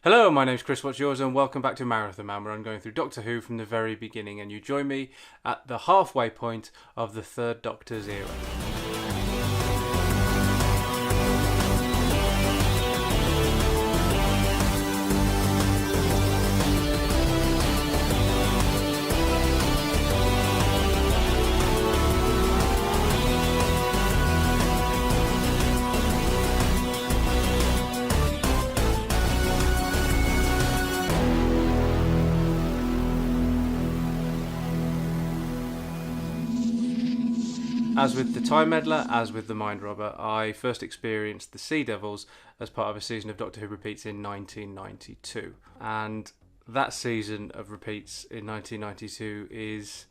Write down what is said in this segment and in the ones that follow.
Hello, my name's Chris, what's yours, and welcome back to Marathon Man, where I'm going through Doctor Who from the very beginning, and you join me at the halfway point of the Third Doctor's era. As with the Time Meddler, as with the Mind Robber, I first experienced the Sea Devils as part of a season of Doctor Who repeats in 1992. And that season of repeats in 1992 is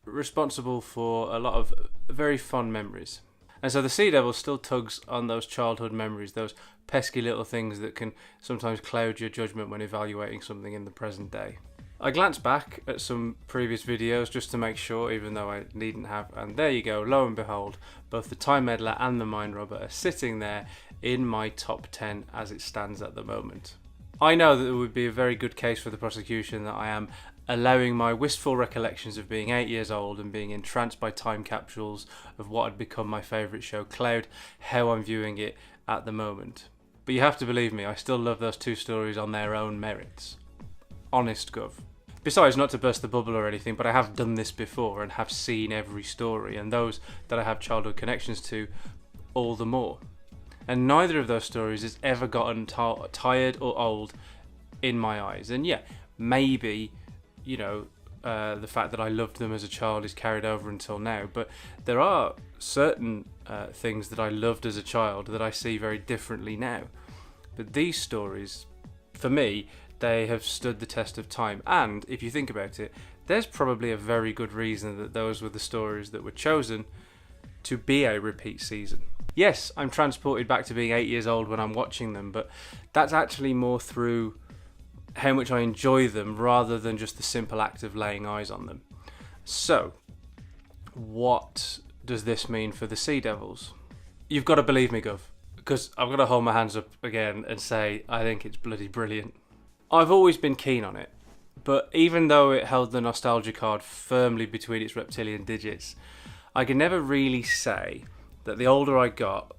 responsible for a lot of very fond memories. And so the Sea Devil still tugs on those childhood memories, those pesky little things that can sometimes cloud your judgment when evaluating something in the present day. I glanced back at some previous videos just to make sure, even though I needn't have, and there you go, lo and behold, both the Time Meddler and the Mind Robber are sitting there in my top 10 as it stands at the moment. I know that there would be a very good case for the prosecution that I am allowing my wistful recollections of being 8 years old and being entranced by time capsules of what had become my favourite show cloud how I'm viewing it at the moment. But you have to believe me, I still love those two stories on their own merits. Honest gov. Besides, not to burst the bubble or anything, but I have done this before and have seen every story, and those that I have childhood connections to all the more. And neither of those stories has ever gotten tired or old in my eyes. And yeah, maybe, the fact that I loved them as a child is carried over until now, but there are certain things that I loved as a child that I see very differently now. But these stories, for me, they have stood the test of time, and if you think about it, there's probably a very good reason that those were the stories that were chosen to be a repeat season. Yes, I'm transported back to being 8 years old when I'm watching them, but that's actually more through how much I enjoy them rather than just the simple act of laying eyes on them. So, what does this mean for the Sea Devils? You've got to believe me, Gov, because I've got to hold my hands up again and say I think it's bloody brilliant. I've always been keen on it, but even though it held the nostalgia card firmly between its reptilian digits, I can never really say that the older I got,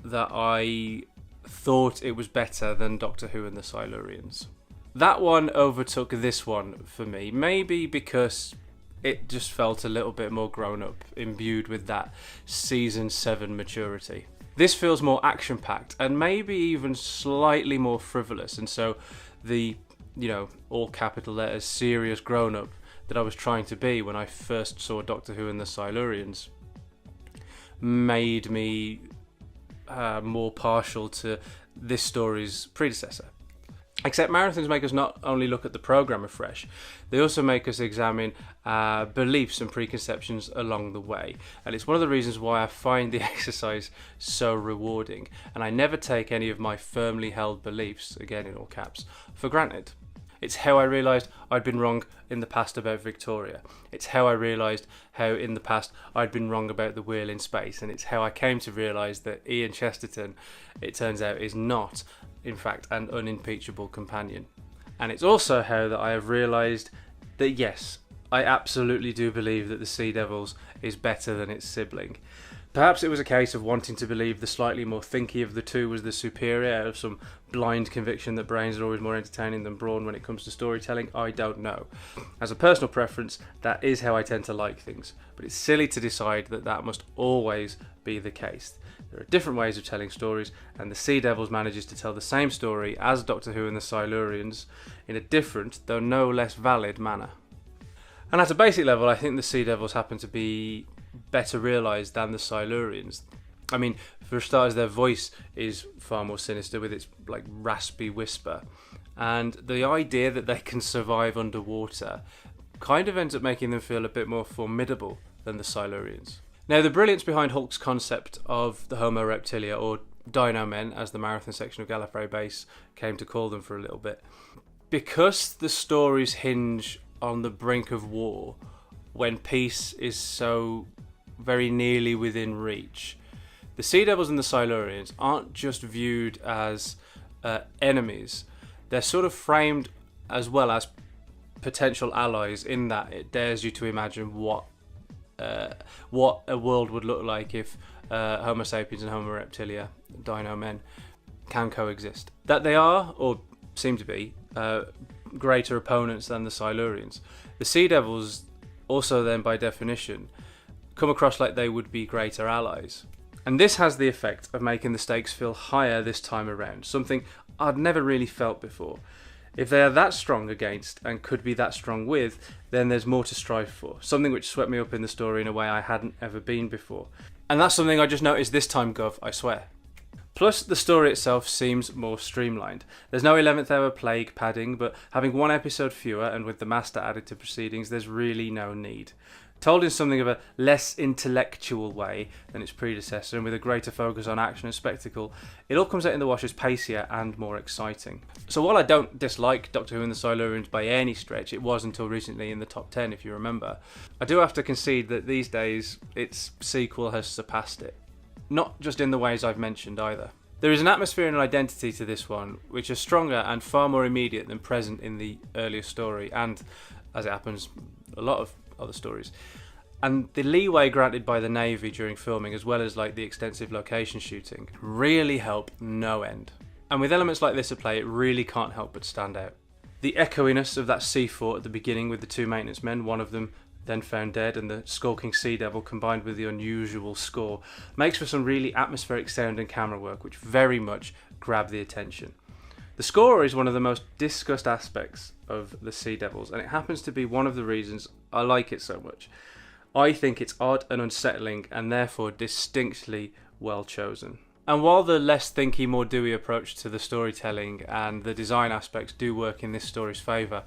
that I thought it was better than Doctor Who and the Silurians. That one overtook this one for me, maybe because it just felt a little bit more grown up, imbued with that Season 7 maturity. This feels more action-packed and maybe even slightly more frivolous, and so the, all capital letters, serious grown-up that I was trying to be when I first saw Doctor Who and the Silurians made me more partial to this story's predecessor. Except marathons make us not only look at the programme afresh, they also make us examine beliefs and preconceptions along the way. And it's one of the reasons why I find the exercise so rewarding. And I never take any of my firmly held beliefs, again in all caps, for granted. It's how I realised I'd been wrong in the past about Victoria. It's how I realised how in the past I'd been wrong about the wheel in space. And it's how I came to realise that Ian Chesterton, it turns out, is not, in fact, an unimpeachable companion. And it's also how that I have realised that yes, I absolutely do believe that the Sea Devils is better than its sibling. Perhaps it was a case of wanting to believe the slightly more thinky of the two was the superior out of some blind conviction that brains are always more entertaining than brawn when it comes to storytelling. I don't know. As a personal preference, that is how I tend to like things, but it's silly to decide that that must always be the case. There are different ways of telling stories, and the Sea Devils manages to tell the same story as Doctor Who and the Silurians in a different, though no less valid manner. And at a basic level, I think the Sea Devils happen to be better realised than the Silurians. I mean, for starters, their voice is far more sinister with its raspy whisper, and the idea that they can survive underwater kind of ends up making them feel a bit more formidable than the Silurians. Now, the brilliance behind Hulk's concept of the Homo Reptilia, or Dino Men, as the Marathon section of Gallifrey Base came to call them for a little bit, because the stories hinge on the brink of war, when peace is so very nearly within reach, the Sea Devils and the Silurians aren't just viewed as enemies, they're sort of framed as well as potential allies, in that it dares you to imagine what a world would look like if Homo sapiens and Homo reptilia, dino men, can coexist. That they are, or seem to be, greater opponents than the Silurians. The Sea Devils also then, by definition, come across like they would be greater allies. And this has the effect of making the stakes feel higher this time around, something I'd never really felt before. If they are that strong against and could be that strong with, then there's more to strive for, something which swept me up in the story in a way I hadn't ever been before. And that's something I just noticed this time, Gov, I swear. Plus, the story itself seems more streamlined. There's no 11th hour plague padding, but having one episode fewer and with the Master added to proceedings, there's really no need. Told in something of a less intellectual way than its predecessor, and with a greater focus on action and spectacle, it all comes out in the wash as pacier and more exciting. So while I don't dislike Doctor Who and the Silurians by any stretch, it was until recently in the top 10 if you remember, I do have to concede that these days its sequel has surpassed it. Not just in the ways I've mentioned either. There is an atmosphere and an identity to this one which are stronger and far more immediate than present in the earlier story, and, as it happens, a lot of other stories. And the leeway granted by the Navy during filming, as well as like the extensive location shooting, really help no end. And with elements like this at play, it really can't help but stand out. The echoiness of that sea fort at the beginning with the two maintenance men, one of them then found dead, and the skulking Sea Devil, combined with the unusual score, makes for some really atmospheric sound and camera work which very much grab the attention. The score is one of the most discussed aspects of the Sea Devils, and it happens to be one of the reasons I like it so much. I think it's odd and unsettling, and therefore distinctly well chosen. And while the less thinky, more doey approach to the storytelling and the design aspects do work in this story's favour,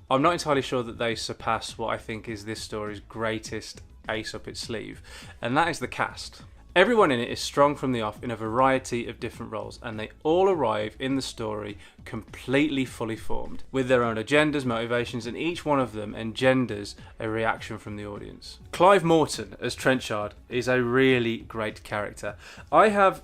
I'm not entirely sure that they surpass what I think is this story's greatest ace up its sleeve, and that is the cast. Everyone in it is strong from the off in a variety of different roles, and they all arrive in the story completely fully formed, with their own agendas, motivations, and each one of them engenders a reaction from the audience. Clive Morton as Trenchard is a really great character. I have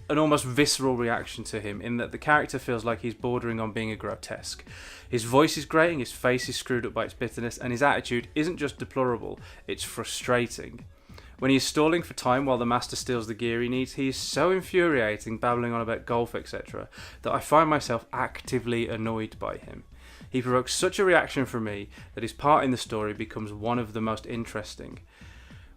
an almost visceral reaction to him in that the character feels like he's bordering on being a grotesque. His voice is grating, his face is screwed up by its bitterness, and his attitude isn't just deplorable, it's frustrating. When he is stalling for time while the Master steals the gear he needs, he is so infuriating, babbling on about golf, etc., that I find myself actively annoyed by him. He provokes such a reaction from me that his part in the story becomes one of the most interesting.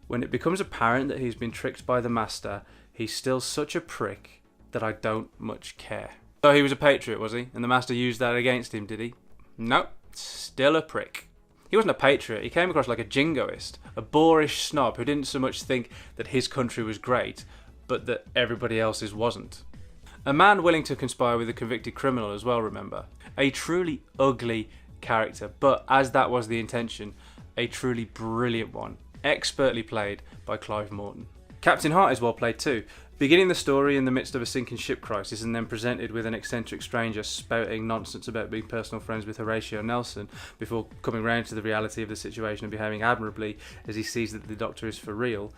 When it becomes apparent that he's been tricked by the Master, he's still such a prick that I don't much care. So he was a patriot, was he? And the Master used that against him, did he? No, still a prick. He wasn't a patriot, he came across like a jingoist, a boorish snob who didn't so much think that his country was great, but that everybody else's wasn't. A man willing to conspire with a convicted criminal as well, remember. A truly ugly character, but as that was the intention, a truly brilliant one, expertly played by Clive Morton. Captain Hart is well played too, beginning the story in the midst of a sinking ship crisis and then presented with an eccentric stranger spouting nonsense about being personal friends with Horatio Nelson before coming round to the reality of the situation and behaving admirably as he sees that the Doctor is for real.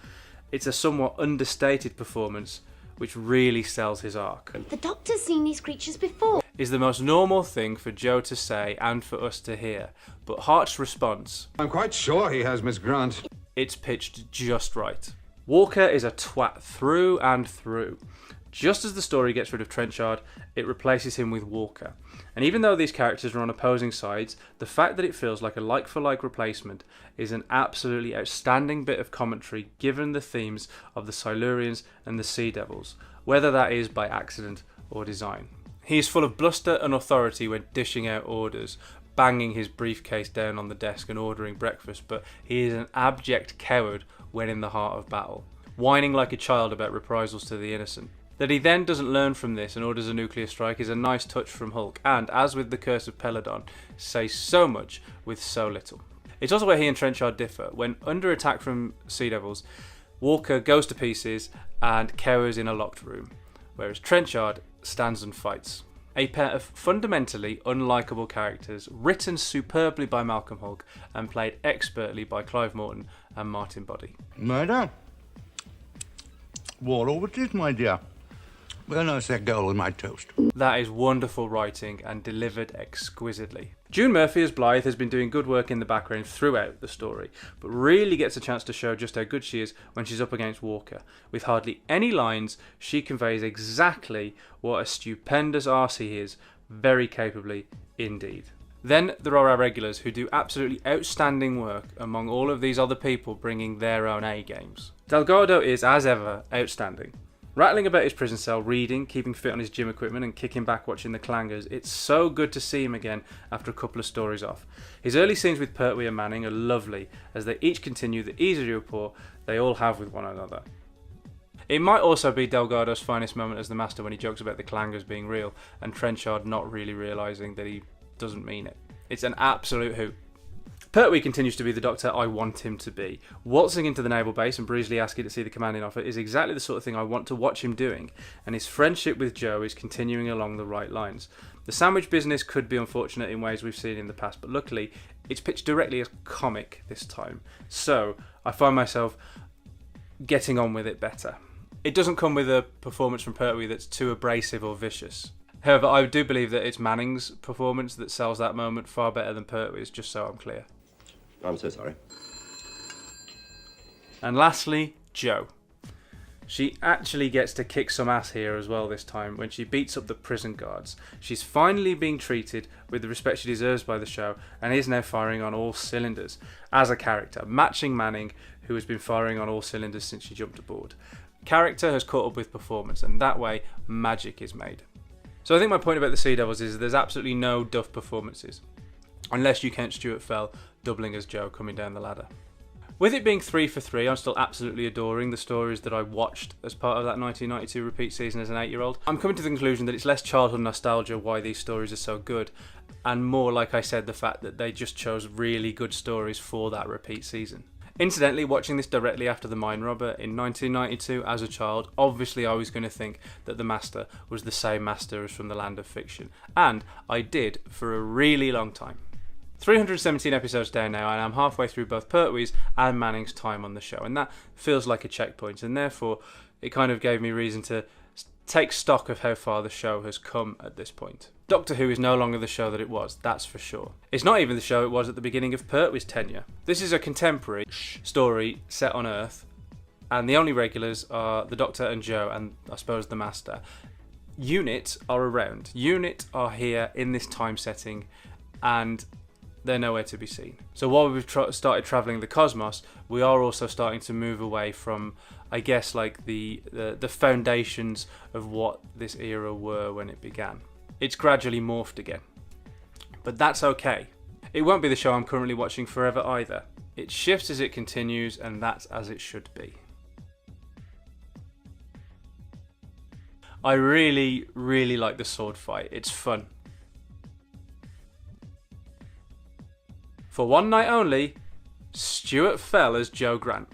It's a somewhat understated performance which really sells his arc. The Doctor's seen these creatures before. Is the most normal thing for Joe to say and for us to hear, but Hart's response, I'm quite sure he has, Miss Grant. It's pitched just right. Walker is a twat through and through. Just as the story gets rid of Trenchard, it replaces him with Walker. And even though these characters are on opposing sides, the fact that it feels like a like-for-like replacement is an absolutely outstanding bit of commentary given the themes of the Silurians and the Sea Devils, whether that is by accident or design. He is full of bluster and authority when dishing out orders, banging his briefcase down on the desk and ordering breakfast, but he is an abject coward when in the heart of battle, whining like a child about reprisals to the innocent. That he then doesn't learn from this and orders a nuclear strike is a nice touch from Hulk, and, as with the Curse of Peladon, says so much with so little. It's also where he and Trenchard differ. When under attack from Sea Devils, Walker goes to pieces and cowers in a locked room, whereas Trenchard stands and fights. A pair of fundamentally unlikable characters, written superbly by Malcolm Hulke and played expertly by Clive Morton and Martin Boddy. Murder? War over it is, my dear. Well, no, it's that girl with my toast. That is wonderful writing and delivered exquisitely. June Murphy as Blythe has been doing good work in the background throughout the story, but really gets a chance to show just how good she is when she's up against Walker. With hardly any lines, she conveys exactly what a stupendous arse he is, very capably indeed. Then there are our regulars who do absolutely outstanding work among all of these other people bringing their own A-games. Delgado is, as ever, outstanding. Rattling about his prison cell, reading, keeping fit on his gym equipment and kicking back watching the clangers, it's so good to see him again after a couple of stories off. His early scenes with Pertwee and Manning are lovely as they each continue the easy rapport they all have with one another. It might also be Delgado's finest moment as the Master when he jokes about the clangers being real and Trenchard not really realising that he doesn't mean it. It's an absolute hoot. Pertwee continues to be the Doctor I want him to be. Waltzing into the naval base and breezily asking to see the commanding offer is exactly the sort of thing I want to watch him doing, and his friendship with Joe is continuing along the right lines. The sandwich business could be unfortunate in ways we've seen in the past, but luckily it's pitched directly as comic this time, so I find myself getting on with it better. It doesn't come with a performance from Pertwee that's too abrasive or vicious. However, I do believe that it's Manning's performance that sells that moment far better than Pertwee's, just so I'm clear. I'm so sorry. And lastly, Jo. She actually gets to kick some ass here as well this time when she beats up the prison guards. She's finally being treated with the respect she deserves by the show and is now firing on all cylinders as a character, matching Manning, who has been firing on all cylinders since she jumped aboard. Character has caught up with performance, and that way magic is made. So I think my point about the Sea Devils is there's absolutely no duff performances, unless you count Stuart Fell doubling as Joe coming down the ladder. With it being 3 for 3, I'm still absolutely adoring the stories that I watched as part of that 1992 repeat season as an 8-year-old. I'm coming to the conclusion that it's less childhood nostalgia why these stories are so good, and more, like I said, the fact that they just chose really good stories for that repeat season. Incidentally, watching this directly after The Mine Robber in 1992 as a child, obviously I was going to think that the Master was the same Master as from the Land of Fiction, and I did for a really long time. 317 episodes down now, and I'm halfway through both Pertwee's and Manning's time on the show, and that feels like a checkpoint, and therefore it kind of gave me reason to take stock of how far the show has come at this point. Doctor Who is no longer the show that it was, that's for sure. It's not even the show it was at the beginning of Pertwee's tenure. This is a contemporary story set on Earth, and the only regulars are the Doctor and Joe, and I suppose the Master. Unit are around. Unit are here in this time setting, and they're nowhere to be seen. So while we've started travelling the cosmos, we are also starting to move away from, I guess, like the foundations of what this era were when it began. It's gradually morphed again. But that's okay. It won't be the show I'm currently watching forever either. It shifts as it continues, and that's as it should be. I really, really like the sword fight. It's fun. For one night only, Stuart Fell as Joe Grant.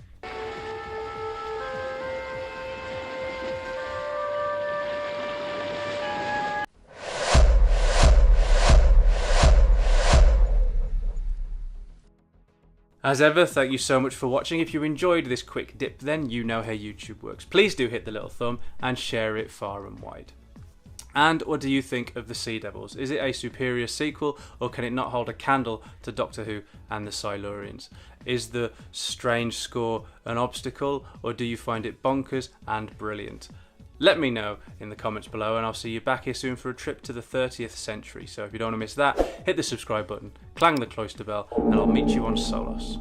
As ever, thank you so much for watching. If you enjoyed this quick dip, then you know how YouTube works. Please do hit the little thumb and share it far and wide. And what do you think of the Sea Devils? Is it a superior sequel, or can it not hold a candle to Doctor Who and the Silurians? Is the strange score an obstacle, or do you find it bonkers and brilliant? Let me know in the comments below, and I'll see you back here soon for a trip to the 30th century. So if you don't want to miss that, hit the subscribe button, clang the cloister bell, and I'll meet you on Solos.